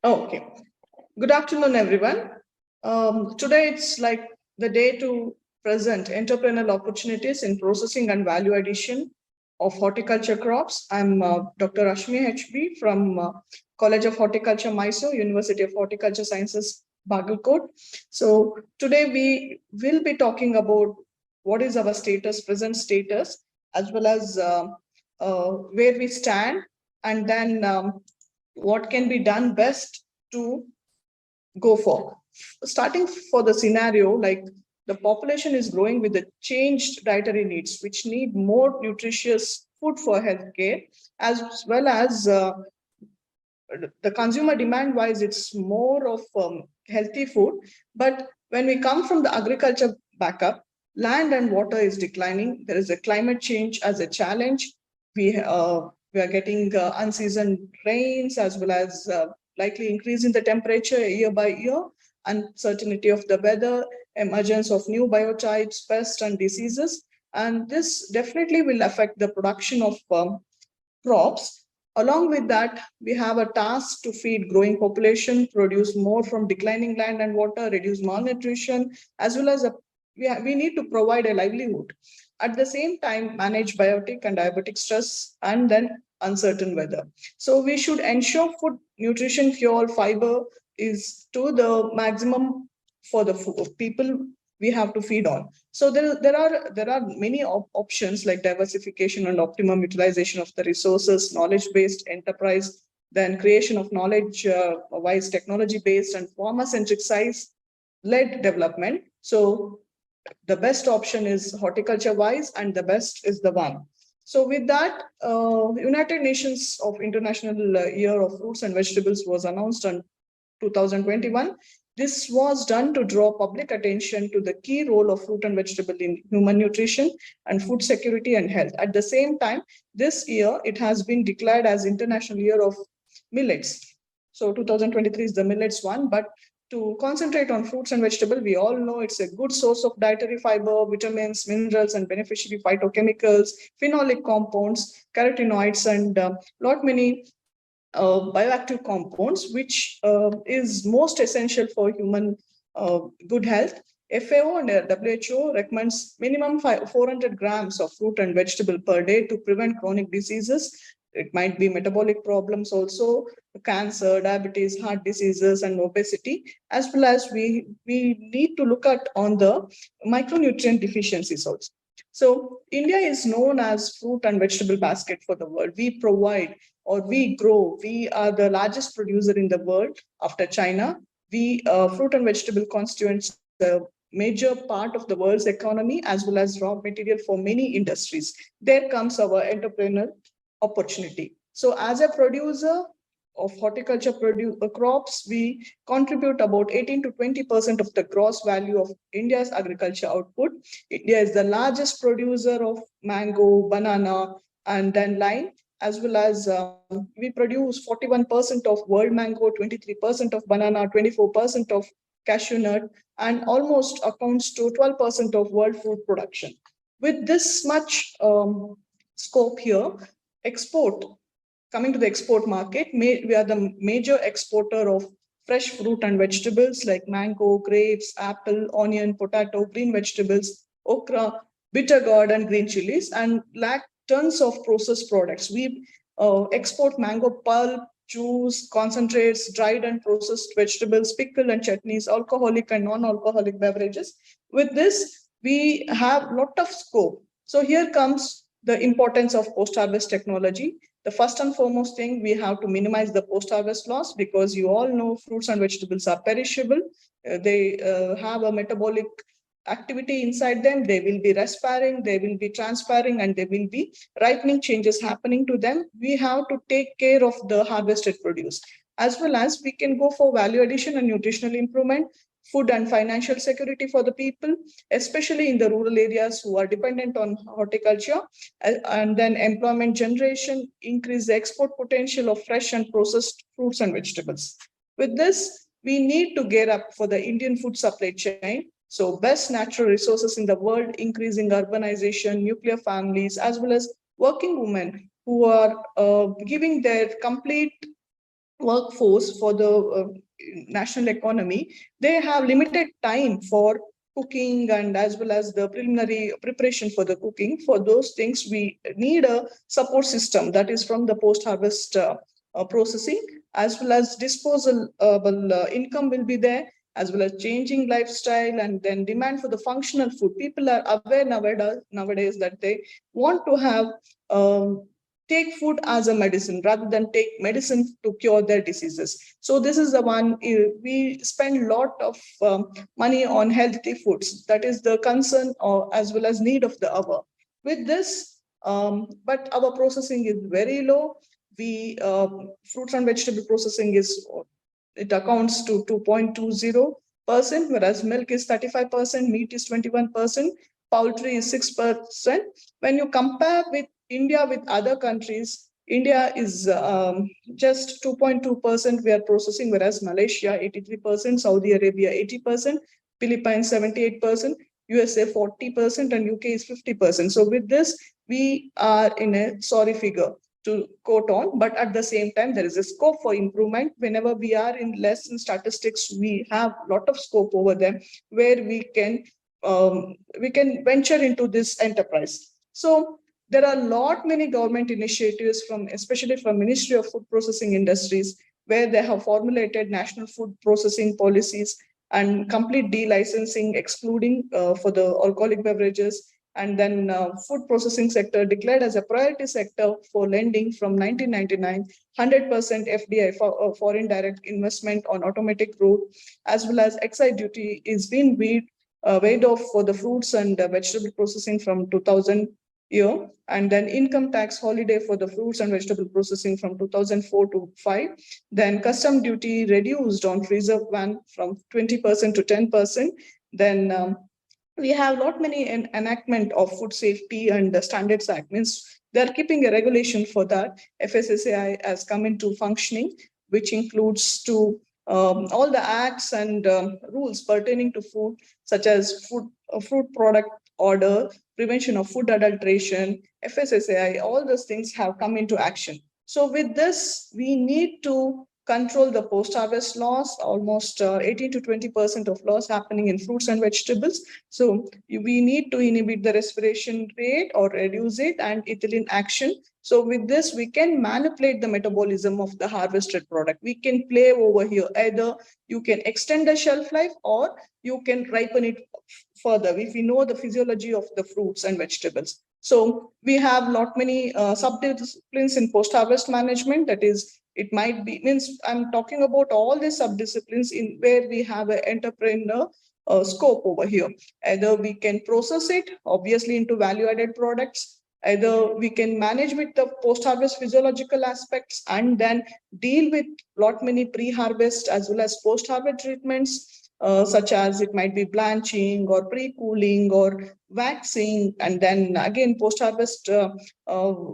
Okay. Good afternoon, everyone. Today it's like the day to present entrepreneurial opportunities in processing and value addition of horticulture crops. I'm Dr. Rashmi HB from College of Horticulture, Mysuru, University of Horticulture Sciences, Bagalkot. So today we will be talking about what is our status, present status, as well as where we stand, and then what can be done best to go for. Starting for the scenario, like the population is growing with the changed dietary needs, which need more nutritious food for healthcare, as well as the consumer demand wise, it's more of healthy food. But when we come from the agriculture backup, land and water is declining. There is a climate change as a challenge. We are getting unseasoned rains, as well as likely increase in the temperature year by year, uncertainty of the weather, emergence of new biotypes, pests and diseases. And this definitely will affect the production of crops. Along with that, we have a task to feed growing population, produce more from declining land and water, reduce malnutrition, as well as we need to provide a livelihood. At the same time, manage biotic and diabetic stress, and then uncertain weather. So we should ensure food, nutrition, fuel, fiber is to the maximum for the people we have to feed on. So there are many options like diversification and optimum utilization of the resources, knowledge-based enterprise, then creation of knowledge-wise technology-based and farmer-centric size-led development. So the best option is horticulture-wise, and the best is the one. So with that, United Nations of International Year of Fruits and Vegetables was announced on 2021. This was done to draw public attention to the key role of fruit and vegetable in human nutrition and food security and health. At the same time, this year it has been declared as International Year of Millets. So 2023 is the millets one, but to concentrate on fruits and vegetables, we all know it's a good source of dietary fiber, vitamins, minerals, and beneficiary phytochemicals, phenolic compounds, carotenoids, and lot many bioactive compounds, which is most essential for human good health. FAO and WHO recommends minimum 400 grams of fruit and vegetable per day to prevent chronic diseases. It might be metabolic problems also, cancer, diabetes, heart diseases, and obesity, as well as we need to look at on the micronutrient deficiencies also. So India is known as fruit and vegetable basket for the world. We provide or we grow. We are the largest producer in the world after China. We fruit and vegetable constituents a major part of the world's economy as well as raw material for many industries. There comes our entrepreneurial opportunity. So as a producer of horticulture crops, we contribute about 18 to 20% of the gross value of India's agriculture output. India is the largest producer of mango, banana, and then lime, as well as we produce 41% of world mango, 23% of banana, 24% of cashew nut, and almost accounts to 12% of world food production. With this much scope here, export, coming to the export market, we are the major exporter of fresh fruit and vegetables like mango, grapes, apple, onion, potato, green vegetables, okra, bitter gourd, and green chilies, and lack tons of processed products. We export mango pulp, juice, concentrates, dried and processed vegetables, pickle and chutneys, alcoholic and non-alcoholic beverages. With this, we have a lot of scope. So here comes the importance of post-harvest technology. The first and foremost thing, we have to minimize the post-harvest loss, because you all know fruits and vegetables are perishable. They have a metabolic activity inside them. They will be respiring, they will be transpiring, and there will be ripening changes happening to them. We have to take care of the harvested produce, as well as we can go for value addition and nutritional improvement, food and financial security for the people, especially in the rural areas who are dependent on horticulture, and then employment generation, increase the export potential of fresh and processed fruits and vegetables. With this, we need to gear up for the Indian food supply chain. So best natural resources in the world, increasing urbanization, nuclear families, as well as working women who are giving their complete workforce for the national economy, they have limited time for cooking and as well as the preliminary preparation for the cooking. For those things, we need a support system, that is from the post-harvest processing, as well as disposable income will be there, as well as changing lifestyle and then demand for the functional food. People are aware nowadays that they want to have um, take food as a medicine rather than take medicine to cure their diseases. So this is the one, we spend a lot of money on healthy foods. That is the concern or as well as need of the hour. With this, but our processing is very low. We fruits and vegetable processing is, it accounts to 2.20%, whereas milk is 35%, meat is 21%, poultry is 6%. When you compare with India with other countries, India is just 2.2% we are processing, whereas Malaysia 83%, Saudi Arabia 80%, Philippines 78%, USA 40%, and UK is 50%. So with this, we are in a sorry figure to quote on, but at the same time, there is a scope for improvement. Whenever we are in less in statistics, we have a lot of scope over them where we can venture into this enterprise. So there are a lot many government initiatives from, especially from Ministry of Food Processing Industries, where they have formulated national food processing policies and complete delicensing, excluding for the alcoholic beverages, and then food processing sector declared as a priority sector for lending from 1999, 100% FDI for foreign direct investment on automatic route, as well as excise duty is being waived off for the fruits and vegetable processing from 2000 year, and then income tax holiday for the fruits and vegetable processing from 2004 to 5. Then custom duty reduced on freezer van from 20% to 10%. Then we have lot many enactment of food safety and the standards act, means they're keeping a regulation for that. FSSAI has come into functioning, which includes to all the acts and rules pertaining to food, such as fruit product order, prevention of food adulteration, FSSAI, all those things have come into action. So with this, we need to control the post-harvest loss, almost 18 to 20% of loss happening in fruits and vegetables. So we need to inhibit the respiration rate or reduce it and ethylene action. So with this, we can manipulate the metabolism of the harvested product. We can play over here. Either you can extend the shelf life or you can ripen it further if we know the physiology of the fruits and vegetables. So we have lot many sub-disciplines in post-harvest management. That is, it might be, means I'm talking about all the sub-disciplines in where we have an entrepreneur scope over here. Either we can process it, obviously, into value-added products. Either we can manage with the post-harvest physiological aspects and then deal with lot many pre-harvest as well as post-harvest treatments, such as it might be blanching or pre-cooling or waxing, and then again post-harvest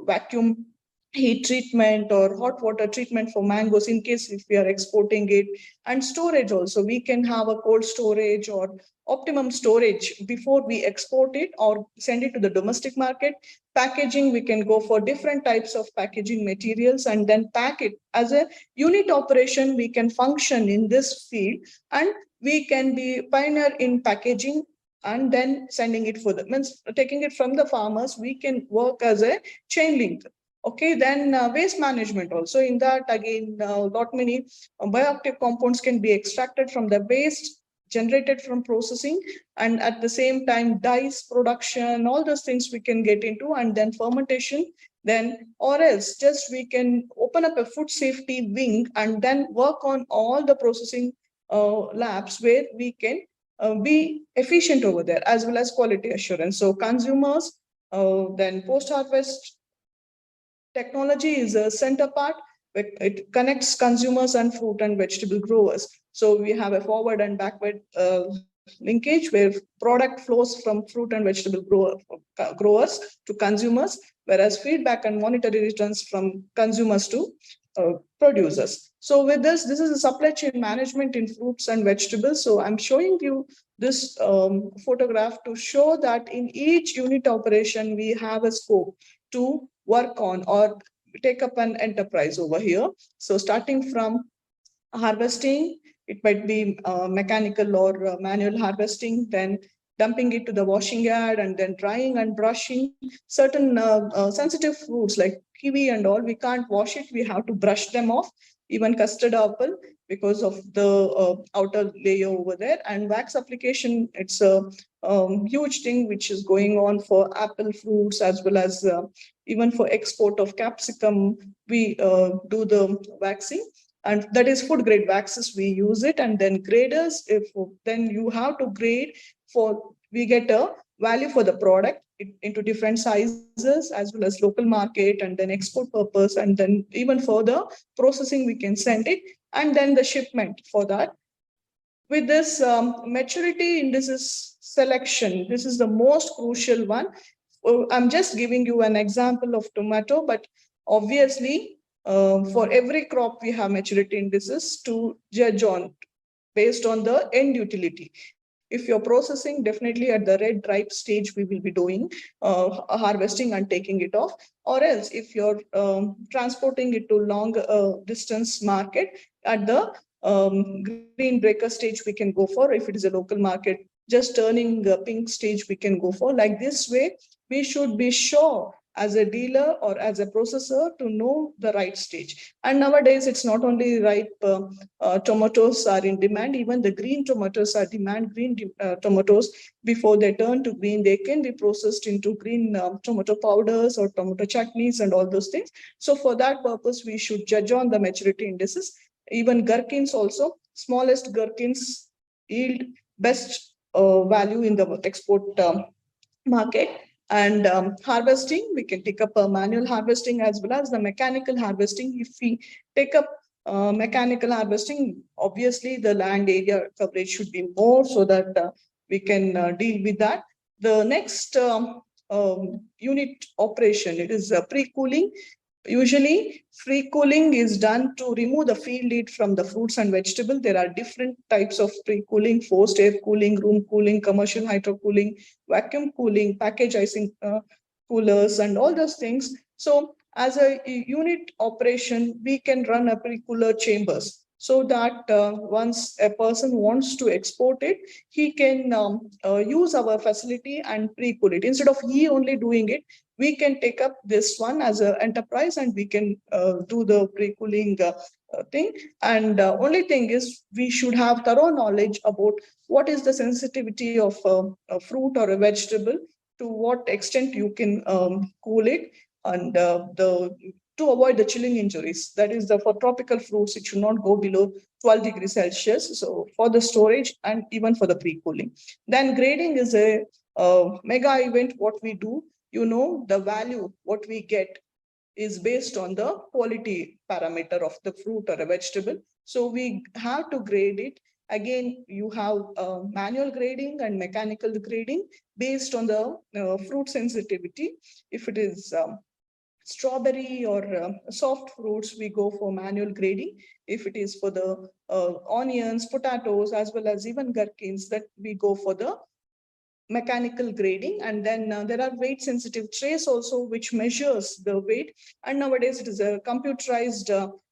vacuum heat treatment or hot water treatment for mangoes in case if we are exporting it. And storage also, we can have a cold storage or optimum storage before we export it or send it to the domestic market. Packaging, we can go for different types of packaging materials and then pack it. As a unit operation, we can function in this field and we can be pioneer in packaging and then sending it for the, means taking it from the farmers, we can work as a chain link. Okay, then waste management also. In that, again, lot many bioactive compounds can be extracted from the waste generated from processing, and at the same time, dyes production, all those things we can get into, and then fermentation. Then, or else, just we can open up a food safety wing and then work on all the processing labs where we can be efficient over there, as well as quality assurance. So consumers, then post-harvest technology is a center part. It connects consumers and fruit and vegetable growers. So we have a forward and backward linkage where product flows from fruit and vegetable growers to consumers, whereas feedback and monetary returns from consumers to producers. So with this is a supply chain management in fruits and vegetables. So I'm showing you this photograph to show that in each unit operation, we have a scope to work on, or take up an enterprise over here. So starting from harvesting, it might be mechanical or manual harvesting, then dumping it to the washing yard, and then drying and brushing. Certain sensitive fruits like kiwi and all, we can't wash it, we have to brush them off. Even custard apple, because of the outer layer over there. And wax application, it's a huge thing which is going on for apple fruits, as well as even for export of capsicum, we do the waxing. And that is food grade waxes, we use it. And then graders, if then you have to grade for, we get a value for the product into different sizes, as well as local market, and then export purpose, and then even for the processing we can send it, and then the shipment for that. With this maturity indices selection, this is the most crucial one. I'm just giving you an example of tomato, but obviously for every crop we have maturity indices to judge on based on the end utility. If you're processing, definitely at the red ripe stage we will be doing harvesting and taking it off. Or else if you're transporting it to long distance market, at the green breaker stage we can go for. If it is a local market, just turning pink stage we can go for. Like this way, we should be sure as a dealer or as a processor to know the right stage. And nowadays, it's not only ripe tomatoes are in demand, even the green tomatoes are demand. Green tomatoes, before they turn to green, they can be processed into green tomato powders or tomato chutneys and all those things. So for that purpose, we should judge on the maturity indices. Even gherkins also, smallest gherkins yield best value in the export market. And harvesting, we can take up a manual harvesting as well as the mechanical harvesting. If we take up mechanical harvesting, obviously the land area coverage should be more, so that we can deal with that. The next unit operation, it is pre-cooling. Usually, free cooling is done to remove the field heat from the fruits and vegetables. There are different types of pre-cooling: forced air cooling, room cooling, commercial hydro cooling, vacuum cooling, package icing coolers, and all those things. So as a unit operation, we can run a pre-cooler chambers, so that once a person wants to export it, he can use our facility and pre-cool it. Instead of he only doing it, we can take up this one as an enterprise, and we can do the pre-cooling thing. And only thing is, we should have thorough knowledge about what is the sensitivity of a fruit or a vegetable, to what extent you can cool it, and to avoid the chilling injuries. That is, for tropical fruits, it should not go below 12 degrees Celsius. So for the storage and even for the pre-cooling. Then grading is a mega event. What we do, the value what we get is based on the quality parameter of the fruit or a vegetable. So we have to grade it. Again, you have manual grading and mechanical grading based on the fruit sensitivity. If it is strawberry or soft fruits, we go for manual grading. If it is for the onions, potatoes, as well as even gherkins, that we go for the mechanical grading. And then there are weight sensitive trays also, which measures the weight. And nowadays it is a computerized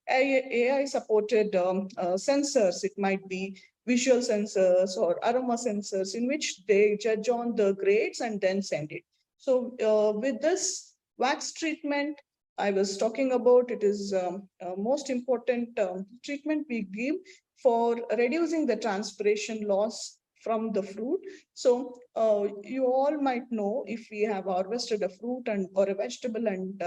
AI supported sensors. It might be visual sensors or aroma sensors, in which they judge on the grades and then send it. So with this wax treatment I was talking about, it is most important treatment we give for reducing the transpiration loss from the fruit. So you all might know, if we have harvested a fruit and or a vegetable and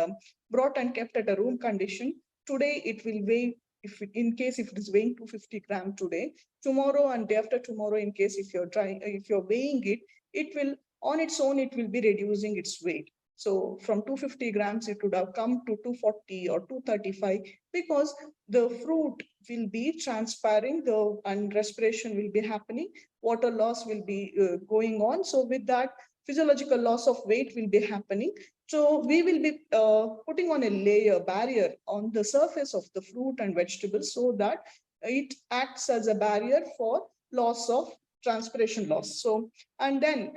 brought and kept at a room condition, today it will weigh, if in case if it is weighing 250 grams today, tomorrow and day after tomorrow, in case if you're weighing it, it will on its own, it will be reducing its weight. So from 250 grams, it would have come to 240 or 235, because the fruit will be transpiring, and respiration will be happening, water loss will be going on. So with that, physiological loss of weight will be happening. So we will be putting on a barrier on the surface of the fruit and vegetables, so that it acts as a barrier for loss of transpiration loss. So, and then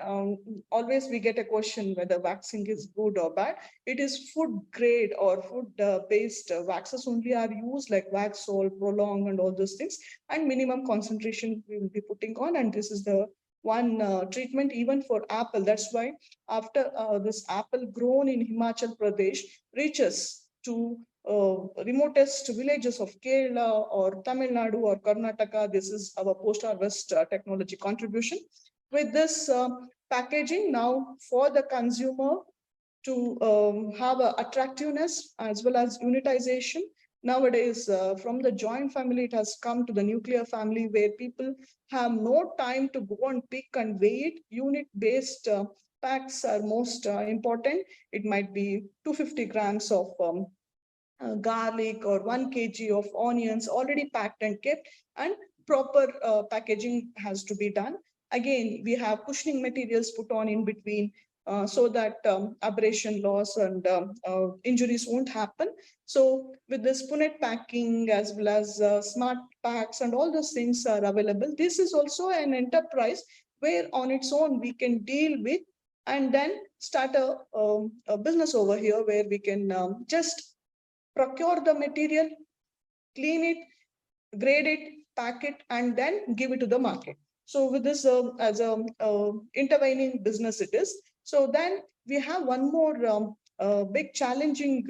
always we get a question whether waxing is good or bad. It is food grade or food based waxes only are used, like wax salt, prolong, and all those things. And minimum concentration we will be putting on. And this is the one treatment even for apple. That's why after this apple grown in Himachal Pradesh reaches to remotest villages of Kerala or Tamil Nadu or Karnataka. This is our post-harvest technology contribution. With this packaging now for the consumer to have a attractiveness as well as unitization. Nowadays, from the joint family, it has come to the nuclear family where people have no time to go and pick and weigh it. Unit-based packs are most important. It might be 250 grams of garlic or 1 kg of onions already packed and kept, and proper packaging has to be done. Again, we have cushioning materials put on in between so that abrasion loss and injuries won't happen. So with this punnet packing as well as smart packs and all those things are available. This is also an enterprise where on its own we can deal with and then start a business over here where we can just procure the material, clean it, grade it, pack it, and then give it to the market. So with this as a intervening business it is. So then we have one more big challenging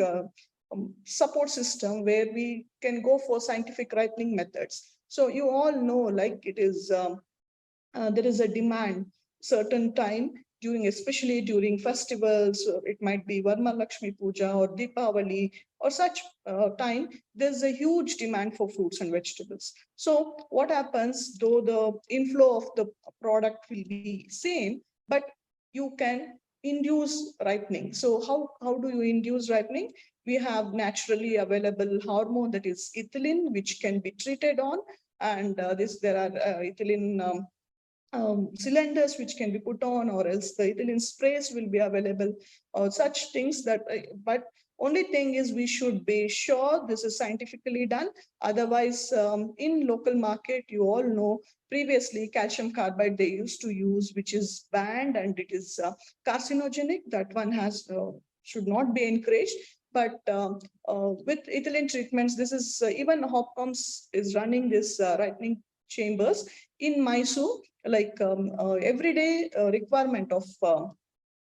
support system where we can go for scientific ripening methods. So you all know, like it is, there is a demand certain time during, especially during festivals, it might be Varma Lakshmi Puja or Deepavali or such time, there's a huge demand for fruits and vegetables. So what happens, though the inflow of the product will be same, but you can induce ripening. So how do you induce ripening? We have naturally available hormone that is ethylene, which can be treated on. And there are ethylene cylinders which can be put on, or else the ethylene sprays will be available, or such things that, but only thing is we should be sure this is scientifically done. Otherwise, in local market, you all know previously calcium carbide they used to use, which is banned and it is carcinogenic. That one has should not be encouraged. But with ethylene treatments, this is even Hopcoms is running this ripening chambers in Mysuru. Like everyday requirement of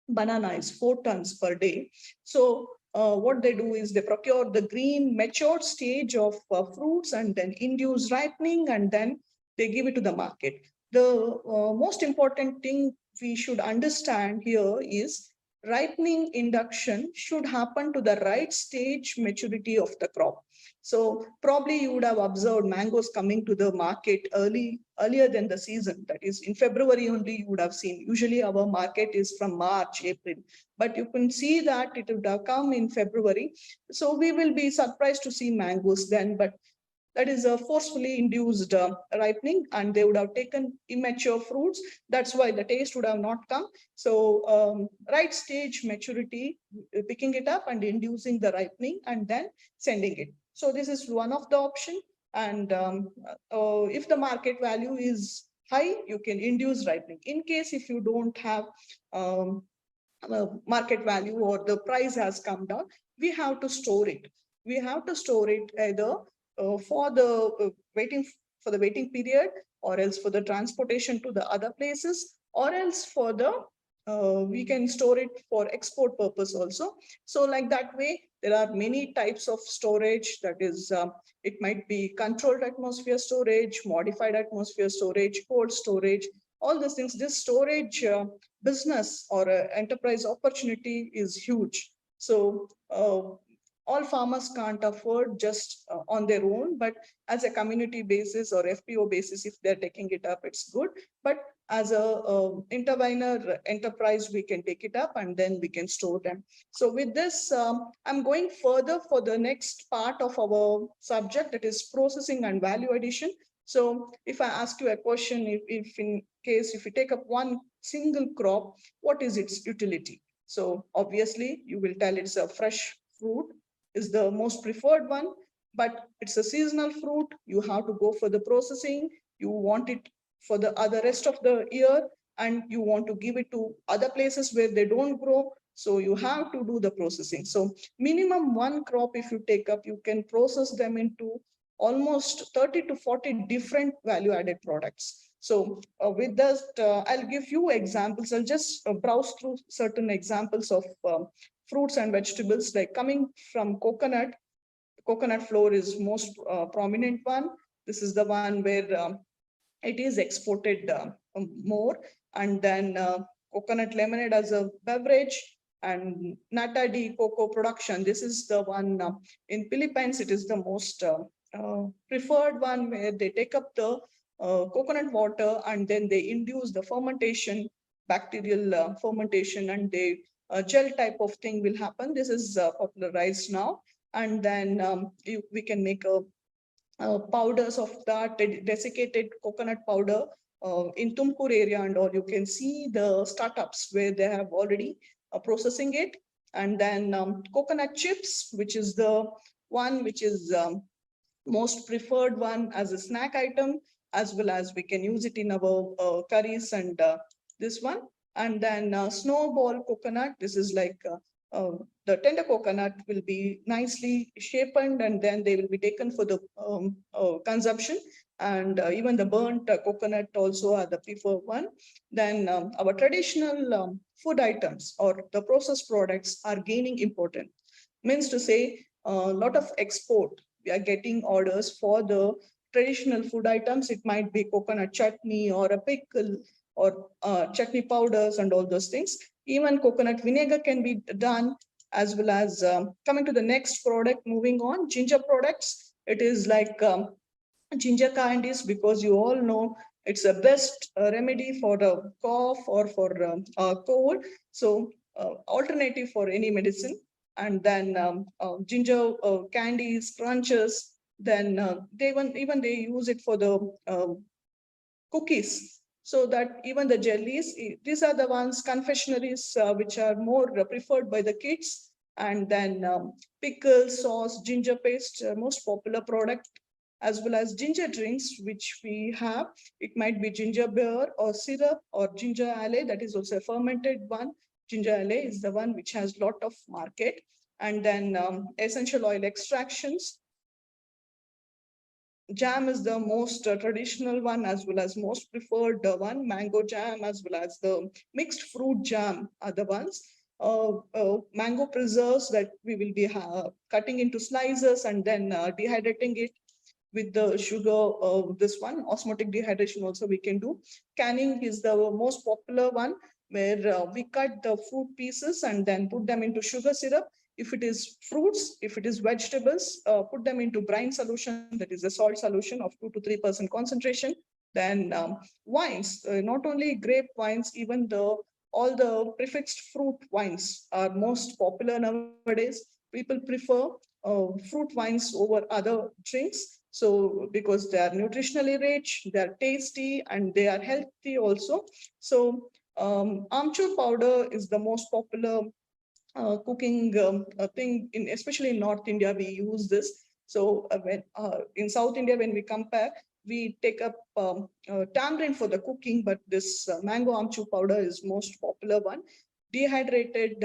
banana is 4 tons per day. So what they do is they procure the green matured stage of fruits and then induce ripening, and then they give it to the market. The most important thing we should understand here is ripening induction should happen to the right stage maturity of the crop. So probably you would have observed mangoes coming to the market earlier than the season. That is in February only you would have seen. Usually our market is from March, April, but you can see that it would have come in February. So we will be surprised to see mangoes then, but that is a forcefully induced ripening, and they would have taken immature fruits. That's why the taste would have not come. So right stage maturity, picking it up and inducing the ripening and then sending it. So this is one of the option. And if the market value is high, you can induce ripening. In case if you don't have market value or the price has come down, we have to store it. We have to store it either for the waiting period, or else for the transportation to the other places, or else for the we can store it for export purpose also. So like that way, there are many types of storage. That is, it might be controlled atmosphere storage, modified atmosphere storage, cold storage, all these things. This storage business or enterprise opportunity is huge. So all farmers can't afford just on their own, but as a community basis or FPO basis, if they're taking it up, it's good. But as a intervenor enterprise, we can take it up and then we can store them. So with this, I'm going further for the next part of our subject, that is processing and value addition. So if I ask you a question, if in case, if you take up one single crop, what is its utility? So obviously you will tell it's a fresh fruit is the most preferred one, but it's a seasonal fruit. You have to go for the processing. You want it for the other rest of the year, and you want to give it to other places where they don't grow. So you have to do the processing. So minimum one crop, if you take up, you can process them into almost 30 to 40 different value added products. So with that, I'll give you examples. I'll just browse through certain examples of fruits and vegetables, like coming from coconut. Coconut flour is most prominent one. This is the one where it is exported more. And then coconut lemonade as a beverage, and nata de cocoa production. This is the one in Philippines. It is the most preferred one, where they take up the coconut water and then they induce the fermentation, bacterial fermentation, and they gel type of thing will happen. This is popularized now. And then we can make a powders of that desiccated coconut powder in Tumkur area and all. You can see the startups where they have already processing it. And then coconut chips, which is the one which is most preferred one as a snack item, as well as we can use it in our curries and this one. And then snowball coconut. This is like the tender coconut will be nicely sharpened, and then they will be taken for the consumption. And even the burnt coconut also are the preferred one. Then our traditional food items or the processed products are gaining importance. Means to say, a lot of export. We are getting orders for the traditional food items. It might be coconut chutney or a pickle or chutney powders and all those things. Even coconut vinegar can be done, as well as coming to the next product, moving on, ginger products. It is like ginger candies, because you all know it's the best remedy for the cough or for cold. So alternative for any medicine. And then ginger candies, crunches. Then they even they use it for the cookies. So that even the jellies, these are the ones, confectionaries, which are more preferred by the kids. And then pickle, sauce, ginger paste, most popular product, as well as ginger drinks, which we have. It might be ginger beer or syrup or ginger ale. That is also a fermented one. Ginger ale is the one which has lot of market. And then essential oil extractions. Jam is the most traditional one, as well as most preferred one. Mango jam, as well as the mixed fruit jam are the ones. Mango preserves that we will be cutting into slices and then dehydrating it with the sugar. This one, osmotic dehydration also we can do. Canning is the most popular one, where we cut the fruit pieces and then put them into sugar syrup. If it is fruits, if it is vegetables, put them into brine solution, that is a salt solution of 2 to 3% concentration. Then wines, not only grape wines, even all the prefixed fruit wines are most popular nowadays. People prefer fruit wines over other drinks. So because they are nutritionally rich, they are tasty, and they are healthy also. So amchur powder is the most popular cooking thing, especially in North India, we use this. So when in South India, when we compare, we take up tamarind for the cooking, but this mango amchur powder is most popular one. Dehydrated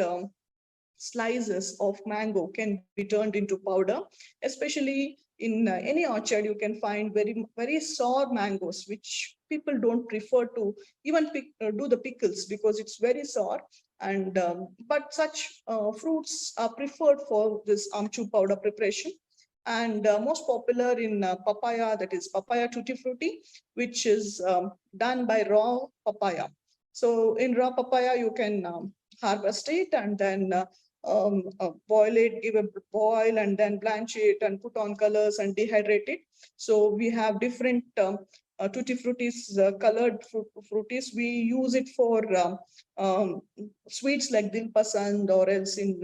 slices of mango can be turned into powder, especially in any orchard. You can find very sour mangoes, which people don't prefer to even do the pickles, because it's very sour. And but such fruits are preferred for this amchur powder preparation. And most popular in papaya, that is papaya tutti frutti, which is done by raw papaya. So in raw papaya, you can harvest it and then boil it, give a boil, and then blanch it and put on colors and dehydrate it. So we have different tutti fruttis, colored fruities. We use it for sweets like dil pasand, or else in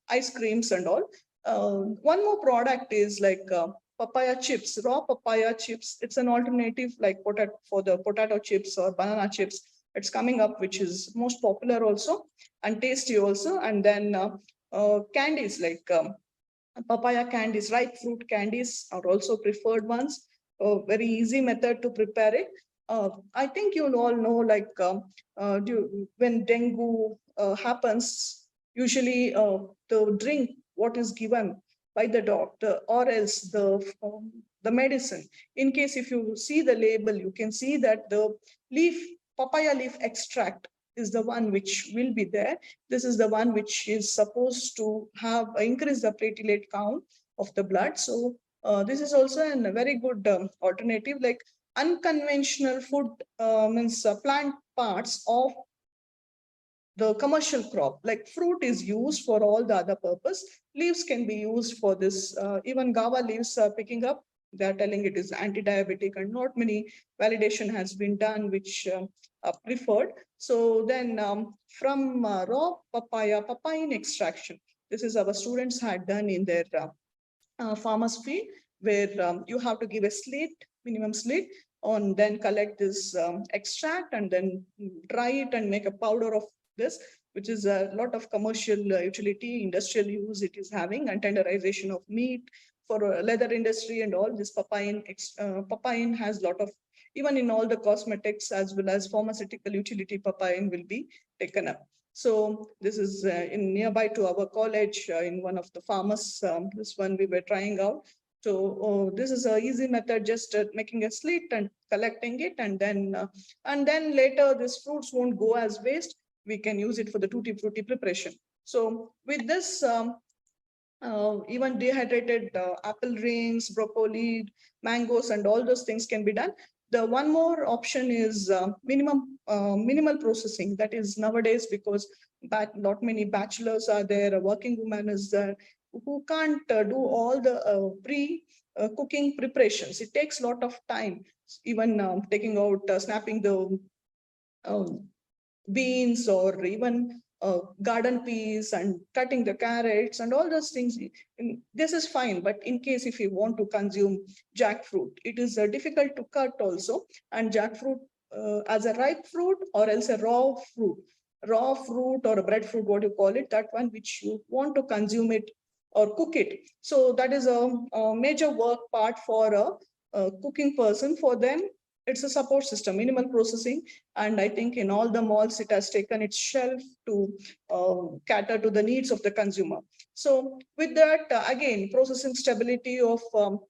ice creams and all. One more product is like papaya chips, raw papaya chips. It's an alternative like for the potato chips or banana chips. It's coming up, which is most popular also and tasty also. And then candies like papaya candies, ripe fruit candies are also preferred ones. A very easy method to prepare it. I think you all know, like when dengue happens, usually the drink what is given by the doctor, or else the medicine. In case if you see the label, you can see that the papaya leaf extract is the one which will be there. This is the one which is supposed to have increase the platelet count of the blood. So this is also a very good alternative. Like unconventional food means plant parts of the commercial crop, like fruit is used for all the other purpose. Leaves can be used for this. Even guava leaves are picking up. They're telling it is anti-diabetic, and not many validation has been done which are preferred. So then from raw papain extraction, this is our students had done in their farmers field, where you have to give a slit, minimum slit, on then collect this extract and then dry it and make a powder of this, which is a lot of commercial utility, industrial use it is having, and tenderization of meat for leather industry and all. This papain has lot of, even in all the cosmetics as well as pharmaceutical utility, papain will be taken up. So this is in nearby to our college in one of the farmers. This one we were trying out. So this is a easy method, just making a slit and collecting it, and then later this fruits won't go as waste. We can use it for the tutti frutti preparation. So with this, even dehydrated apple rings, broccoli, mangoes, and all those things can be done. The one more option is minimal processing. That is nowadays, because not many bachelors are there, a working woman is there, who can't do all the cooking preparations. It takes a lot of time, even taking out, snapping the beans, or even garden peas, and cutting the carrots and all those things. This is fine, but in case if you want to consume jackfruit, it is difficult to cut also. And jackfruit as a ripe fruit, or else a raw fruit or a breadfruit, what you call it, that one which you want to consume it or cook it. So that is a major work part for a cooking person. For them, it's a support system, minimal processing. And I think in all the malls, it has taken its shelf to cater to the needs of the consumer. So with that, again, processing stability of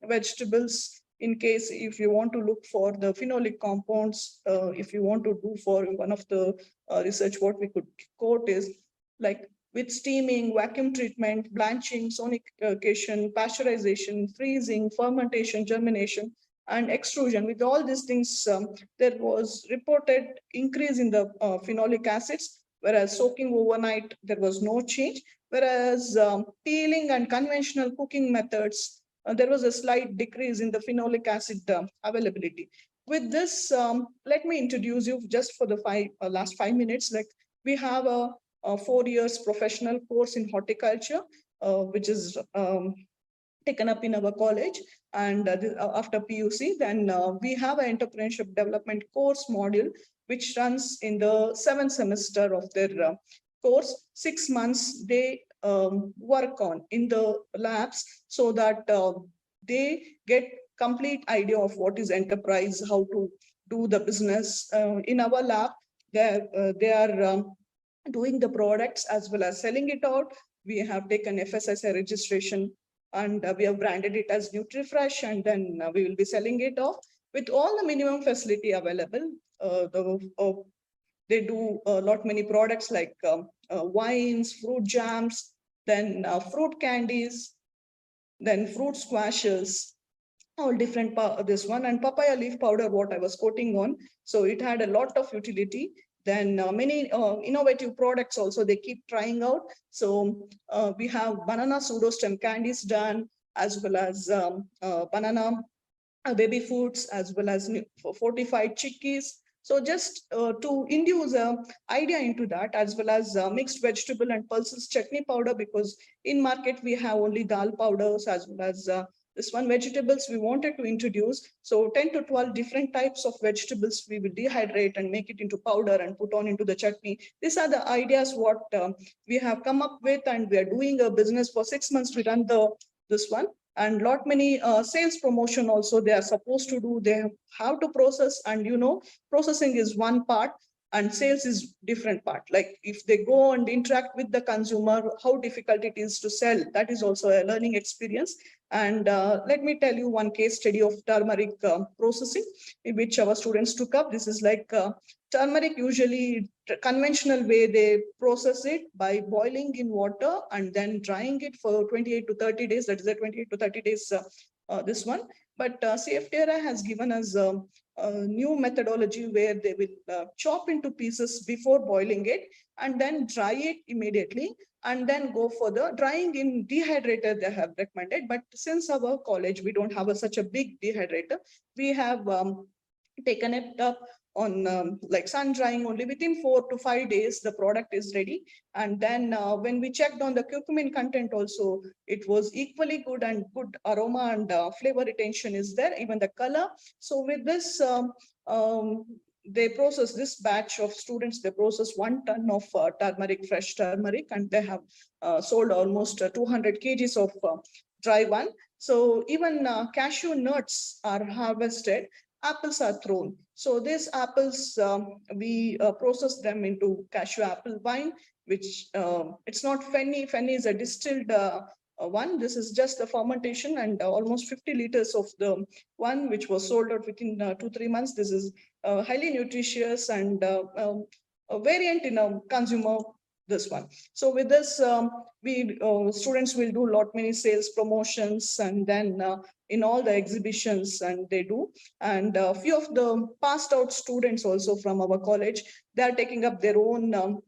vegetables, in case if you want to look for the phenolic compounds, if you want to do for one of the research, what we could quote is like with steaming, vacuum treatment, blanching, sonication, pasteurization, freezing, fermentation, germination, and extrusion. With all these things, there was reported increase in the phenolic acids, whereas soaking overnight, there was no change. Whereas peeling and conventional cooking methods, there was a slight decrease in the phenolic acid availability. With this, let me introduce you just for the last 5 minutes. Like we have a 4 years professional course in horticulture, which is taken up in our college. And after PUC, then we have an entrepreneurship development course module, which runs in the 7th semester of their course. 6 months they work on in the labs, so that they get complete idea of what is enterprise, how to do the business. In our lab, they are doing the products as well as selling it out. We have taken FSSI registration, and we have branded it as NutriFresh, and then we will be selling it off with all the minimum facility available. They do a lot many products like wines, fruit jams, then fruit candies, then fruit squashes, all different this one, and papaya leaf powder, what I was quoting on. So it had a lot of utility. Then many innovative products also they keep trying out. So we have banana pseudostem candies done, as well as banana baby foods, as well as fortified chickpeas. So just to induce a idea into that, as well as mixed vegetable and pulses chutney powder, because in market we have only dal powders, as well as this one vegetables we wanted to introduce. So 10 to 12 different types of vegetables we will dehydrate and make it into powder and put on into the chutney. These are the ideas what we have come up with, and we are doing a business for 6 months to run this one. and lot many sales promotion also they are supposed to do. They have to process, and processing is one part and sales is different part. Like if they go and interact with the consumer, how difficult it is to sell, that is also a learning experience. And let me tell you one case study of turmeric processing, in which our students took up. This is like turmeric, usually conventional way they process it by boiling in water and then drying it for 28 to 30 days. That is a 28 to 30 days this one. But CFTRI has given us a new methodology where they will chop into pieces before boiling it and then dry it immediately and then go for the drying in dehydrator they have recommended. But since our college, we don't have such a big dehydrator, we have taken it up on like sun drying. Only within 4 to 5 days the product is ready. And then when we checked on the curcumin content also, it was equally good, and good aroma and flavor retention is there, even the color. So with this they process, this batch of students, they process 1 ton of turmeric, fresh turmeric, and they have sold almost 200 kgs of dry one. So even cashew nuts are harvested, apples are thrown. So these apples, we process them into cashew apple wine, which it's not Fenny. Fenny is a distilled one. This is just the fermentation, and almost 50 liters of the one, which was sold out within 2-3 months. This is highly nutritious and a variant in a consumer, this one. So with this, we students will do lot many sales promotions, and then in all the exhibitions, and they do. And a few of the passed out students also from our college, they are taking up their own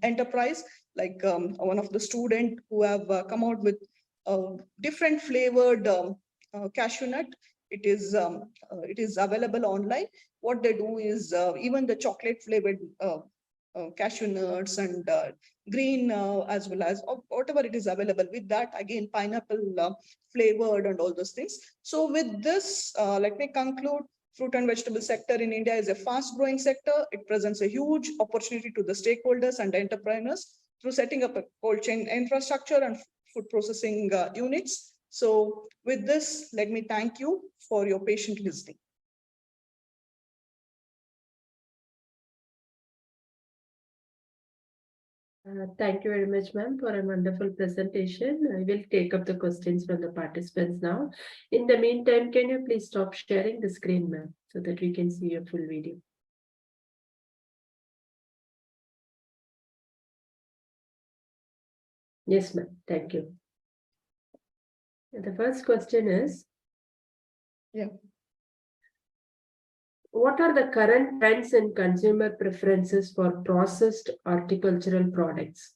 enterprise. Like one of the student who have come out with different flavored cashew nut. It is available online. What they do is even the chocolate flavored cashew nuts and green as well as whatever it is available. With that, again, pineapple flavored and all those things. So with this, let me conclude. Fruit and vegetable sector in India is a fast growing sector. It presents a huge opportunity to the stakeholders and entrepreneurs through setting up a cold chain infrastructure and food processing units. So with this, let me thank you for your patient listening. Thank you very much, ma'am, for a wonderful presentation. I will take up the questions from the participants now. In the meantime, can you please stop sharing the screen, ma'am, so that we can see your full video? Yes, ma'am. Thank you. The first question is, what are the current trends and consumer preferences for processed horticultural products?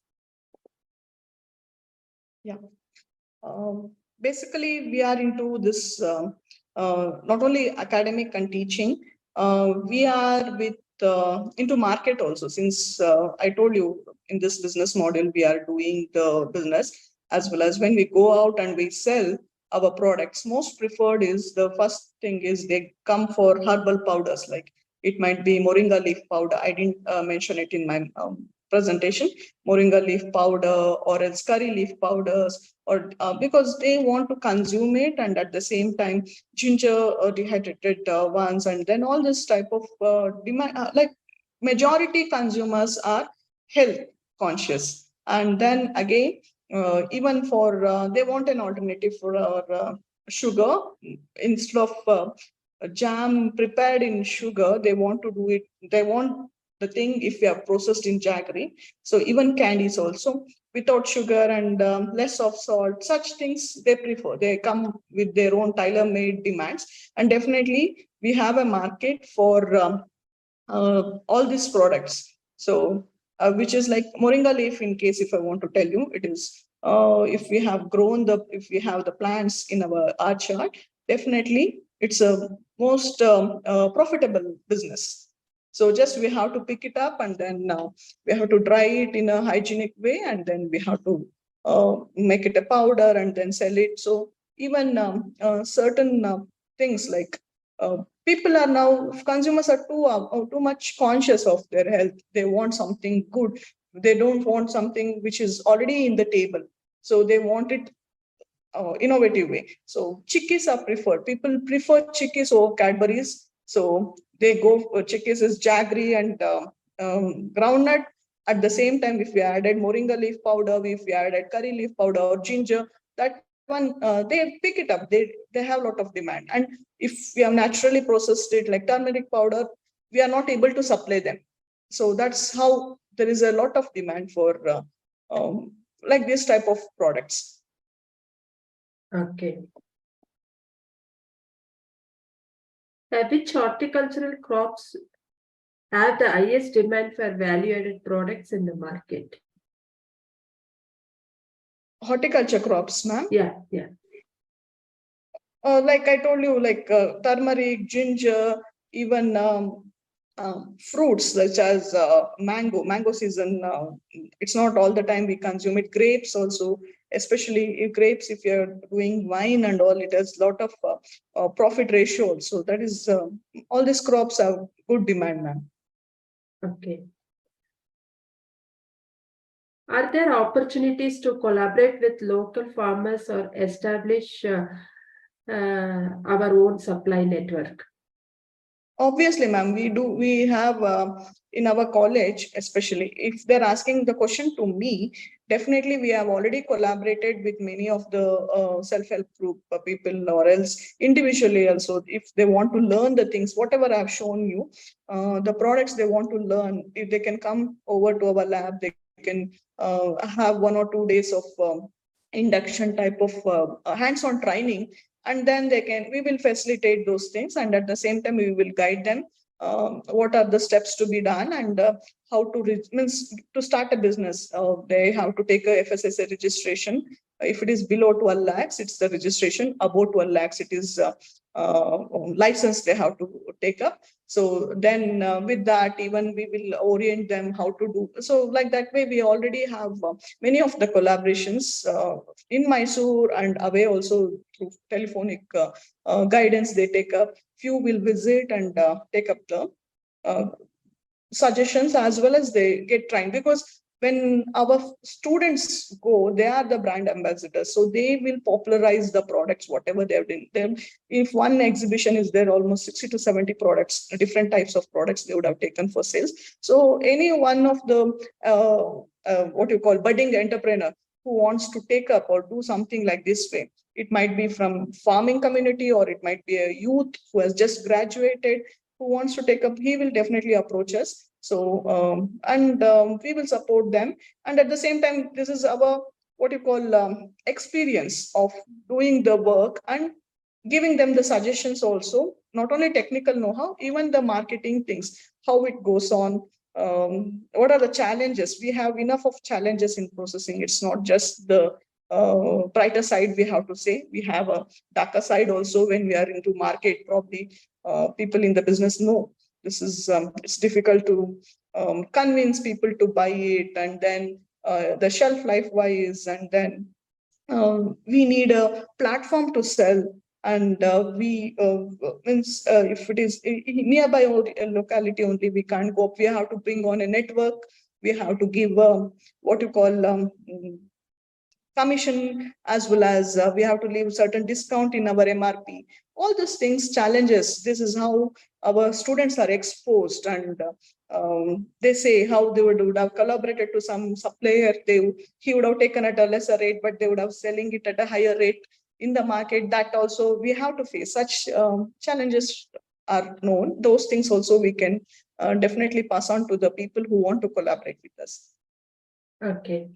Basically, we are into this not only academic and teaching, we are with into market also. Since I told you in this business model, we are doing the business as well as when we go out and we sell our products. Most preferred is, the first thing is they come for herbal powders, like it might be moringa leaf powder. I didn't mention it in my presentation. Moringa leaf powder or else curry leaf powders, or because they want to consume it, and at the same time ginger dehydrated ones, and then all this type of demand. Like majority consumers are health conscious, and then again even for they want an alternative for our sugar. Instead of jam prepared in sugar, they want to do it, they want the thing if we are processed in jaggery. So even candies also without sugar and less of salt, such things they prefer. They come with their own tailor-made demands, and definitely we have a market for all these products. So which is like moringa leaf. In case if I want to tell you, it is if we have grown if we have the plants in our orchard, definitely it's a most profitable business. So just we have to pick it up, and then we have to dry it in a hygienic way, and then we have to make it a powder and then sell it. So even certain things like people are now, consumers are too much conscious of their health. They want something good. They don't want something which is already in the table. So they want it innovative way. So chickpeas are preferred. People prefer chickpeas over Cadbury's. So they go for chickpeas is jaggery and groundnut. At the same time, if we added moringa leaf powder, if we added curry leaf powder or ginger, that one they pick it up. They have a lot of demand. And if we have naturally processed it like turmeric powder, we are not able to supply them. So that's how there is a lot of demand for like this type of products. Okay. Which horticultural crops have the highest demand for value-added products in the market? Horticulture crops, ma'am. Yeah. Like I told you, like turmeric, ginger, even fruits such as mango season. It's not all the time we consume it. Grapes also, especially if grapes, if you're doing wine and all, it has a lot of profit ratio. So that is all these crops have good demand, ma'am. Okay. Are there opportunities to collaborate with local farmers or establish our own supply network? Obviously, ma'am, we do. We have in our college, especially if they're asking the question to me, definitely we have already collaborated with many of the self-help group people, or else individually also. If they want to learn the things, whatever I've shown you, the products they want to learn, if they can come over to our lab, they can have 1 or 2 days of induction type of hands-on training, and then we will facilitate those things, and at the same time we will guide them what are the steps to be done, and how to means to start a business. They have to take a FSSA registration. If it is below 12 lakhs, it's the registration. Above 12 lakhs, it is license they have to take up. So then with that, even we will orient them how to do. So like that way, we already have many of the collaborations in Mysuru and away also through telephonic guidance they take up. Few will visit and take up the suggestions, as well as they get trained, because when our students go, they are the brand ambassadors, so they will popularize the products whatever they have done. If one exhibition is there, almost 60 to 70 products, different types of products they would have taken for sales. So any one of the what you call budding entrepreneur who wants to take up or do something like this way, it might be from farming community, or it might be a youth who has just graduated who wants to take up, he will definitely approach us. So, we will support them. And at the same time, this is our, what you call, experience of doing the work and giving them the suggestions also, not only technical know-how, even the marketing things, how it goes on, what are the challenges. We have enough of challenges in processing. It's not just the brighter side, we have to say. We have a darker side also when we are into market. Probably people in the business know this is it's difficult to convince people to buy it, and then the shelf life wise, and then we need a platform to sell, and we means if it is nearby locality only, we can't go up. We have to bring on a network. We have to give what you call commission, as well as we have to leave certain discount in our MRP. All these things, challenges. This is how our students are exposed, and they say how they would have collaborated to some supplier. He would have taken at a lesser rate, but they would have selling it at a higher rate in the market. That also we have to face. Such challenges are known. Those things also we can definitely pass on to the people who want to collaborate with us. Okay.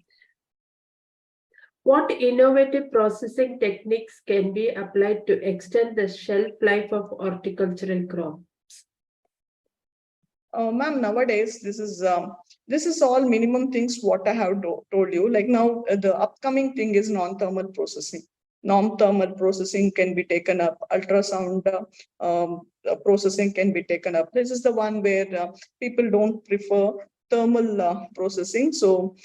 What innovative processing techniques can be applied to extend the shelf life of horticultural crops? Ma'am, nowadays this is all minimum things what I have told you. Like now, the upcoming thing is non-thermal processing. Non-thermal processing can be taken up. Ultrasound processing can be taken up. This is the one where people don't prefer thermal processing. So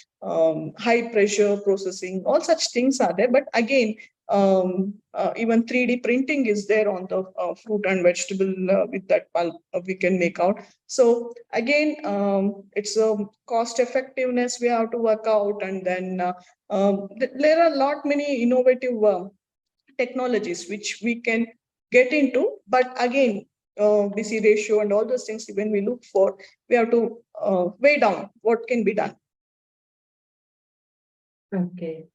high pressure processing, all such things are there. But again, even 3D printing is there on the fruit and vegetable with that pulp we can make out. So again, it's a cost effectiveness we have to work out, and then there are a lot many innovative technologies which we can get into. But again, BC ratio and all those things, when we look for, we have to weigh down what can be done. Okay.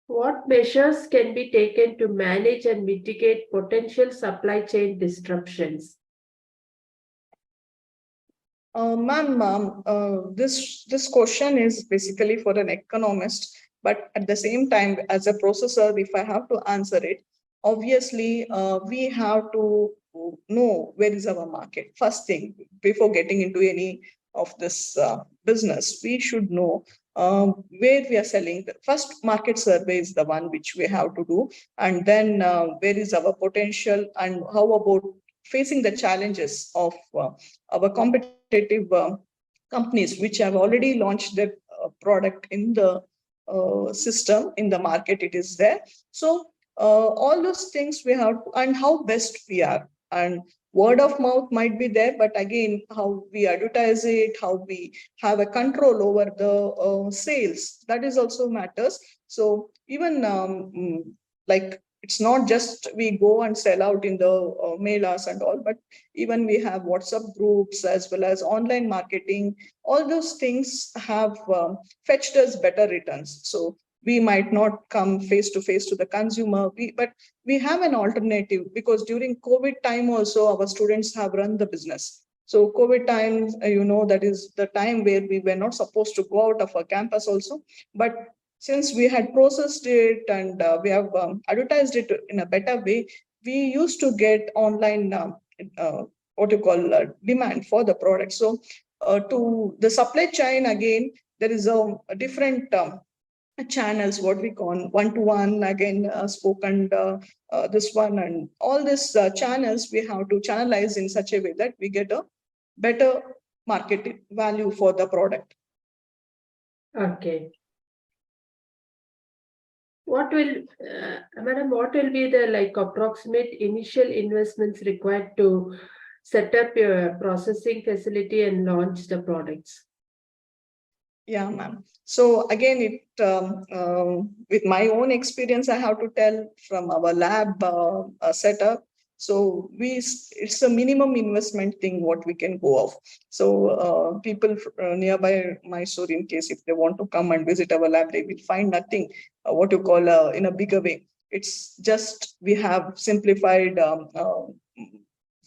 What measures can be taken to manage and mitigate potential supply chain disruptions? Ma'am, this question is basically for an economist, but at the same time, as a processor, if I have to answer it, obviously we have to know where is our market. First thing, before getting into any of this business, we should know where we are selling. The first market survey is the one which we have to do, and then where is our potential, and how about facing the challenges of our competitive companies which have already launched their product in the system, in the market, it is there. So all those things we have, and how best we are, and word of mouth might be there, but again, how we advertise it, how we have a control over the sales, that is also matters. So even like, it's not just we go and sell out in the mailers and all, but even we have WhatsApp groups as well as online marketing. All those things have fetched us better returns. So we might not come face to face to the consumer, but we have an alternative, because during COVID time also our students have run the business. So COVID time, that is the time where we were not supposed to go out of our campus also. But since we had processed it and we have advertised it in a better way, we used to get online demand for the product. So to the supply chain, again, there is a different channels, what we call one-to-one, again, spoken, this one, and all these channels we have to channelize in such a way that we get a better market value for the product. Okay. Madam, what will be the approximate initial investments required to set up your processing facility and launch the products? Yeah, ma'am. So again, with my own experience, I have to tell from our lab setup. So it's a minimum investment thing what we can go off. So people nearby Mysuru, in case if they want to come and visit our lab, they will find nothing in a bigger way. It's just we have simplified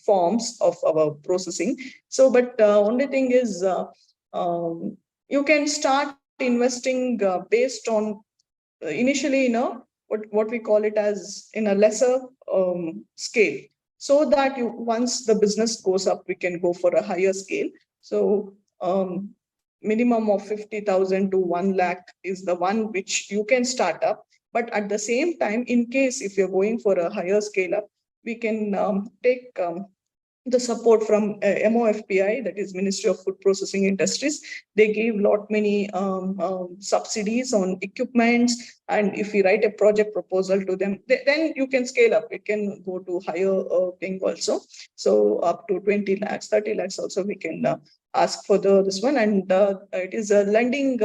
forms of our processing. So, but only thing is, you can start investing based on initially, what we call it as in a lesser scale, so that once the business goes up, we can go for a higher scale. So minimum of 50,000 to 1 lakh is the one which you can start up. But at the same time, in case if you're going for a higher scale up, we can take the support from MOFPI, that is Ministry of Food Processing Industries. They give many subsidies on equipments, and if we write a project proposal to them, then you can scale up. It can go to higher thing also. So up to 20 lakhs, 30 lakhs also we can ask for this one. And it is a lending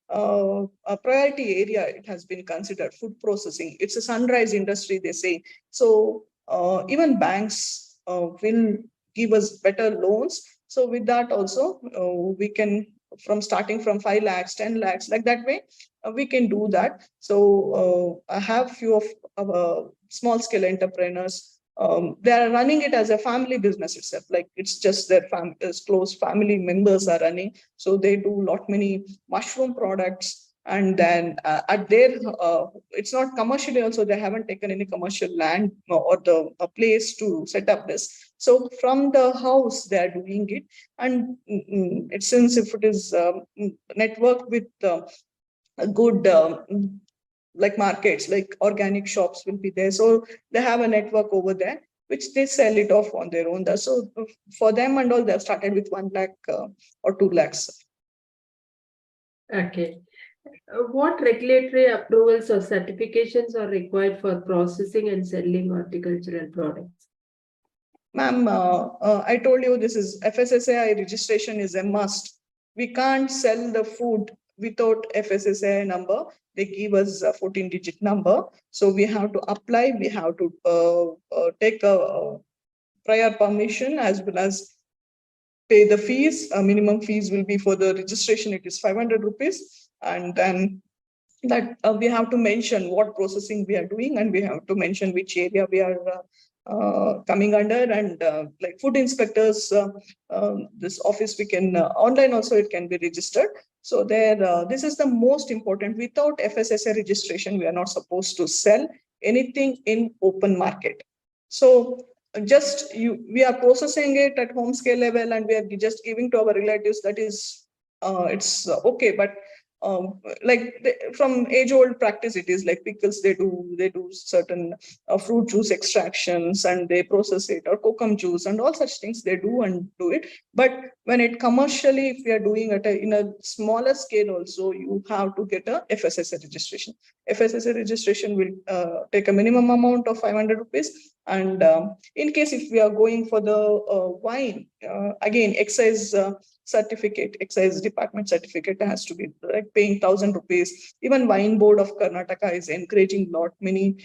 a priority area. It has been considered food processing. It's a sunrise industry, they say. So even banks will give us better loans. So with that also, we can, from starting from 5 lakhs, 10 lakhs, like that way, we can do that. So I have few of our small scale entrepreneurs. They are running it as a family business itself. Like it's just their close family members are running. So they do many mushroom products. And then at their, it's not commercially also, they haven't taken any commercial land or the place to set up this. So from the house, they are doing it. And since if it is networked with a good like markets, like organic shops will be there. So they have a network over there, which they sell it off on their own. So for them and all, they've started with 1 lakh or 2 lakhs. Okay. What regulatory approvals or certifications are required for processing and selling horticultural products? Ma'am, I told you this is FSSAI registration is a must. We can't sell the food without FSSAI number, they give us a 14-digit number. So we have to apply, we have to take a prior permission as well as pay the fees. Minimum fees will be for the registration, it is 500 rupees. And then that we have to mention what processing we are doing, and we have to mention which area we are coming under, and like food inspectors, this office we can online also it can be registered. So there, this is the most important. Without FSSA registration, we are not supposed to sell anything in open market. So just we are processing it at home scale level, and we are just giving to our relatives. That is, it's okay, but like from age-old practice, it is like pickles. They do certain fruit juice extractions, and they process it, or kokum juice, and all such things they do and do it. But when it commercially, if we are doing it in a smaller scale, also you have to get a FSSA registration. FSSA registration will take a minimum amount of 500 rupees. And in case if we are going for the wine, again, excise certificate, excise department certificate has to be like paying 1,000 rupees. Even Wine Board of Karnataka is encouraging lot many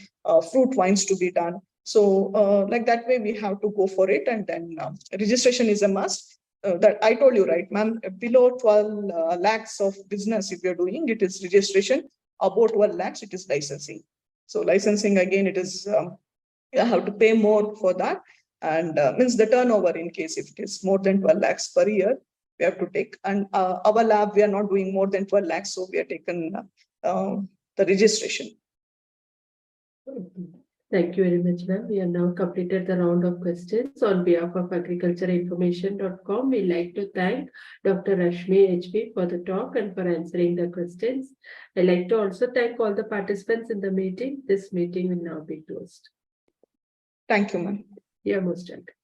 fruit wines to be done. So like that way we have to go for it, and then registration is a must. That I told you, right, ma'am, below 12 lakhs of business if you're doing, it is registration. About 12 lakhs, it is licensing. So licensing, again, it is you have to pay more for that. And means the turnover, in case if it is more than 12 lakhs per year, we have to take. And our lab, we are not doing more than 12 lakhs, so we are taken the registration. Thank you very much, ma'am. We have now completed the round of questions. On behalf of agricultureinformation.com, we like to thank Dr. Rashmi HB for the talk and for answering the questions. I'd like to also thank all the participants in the meeting. This meeting will now be closed. Thank you, ma'am. You're most welcome.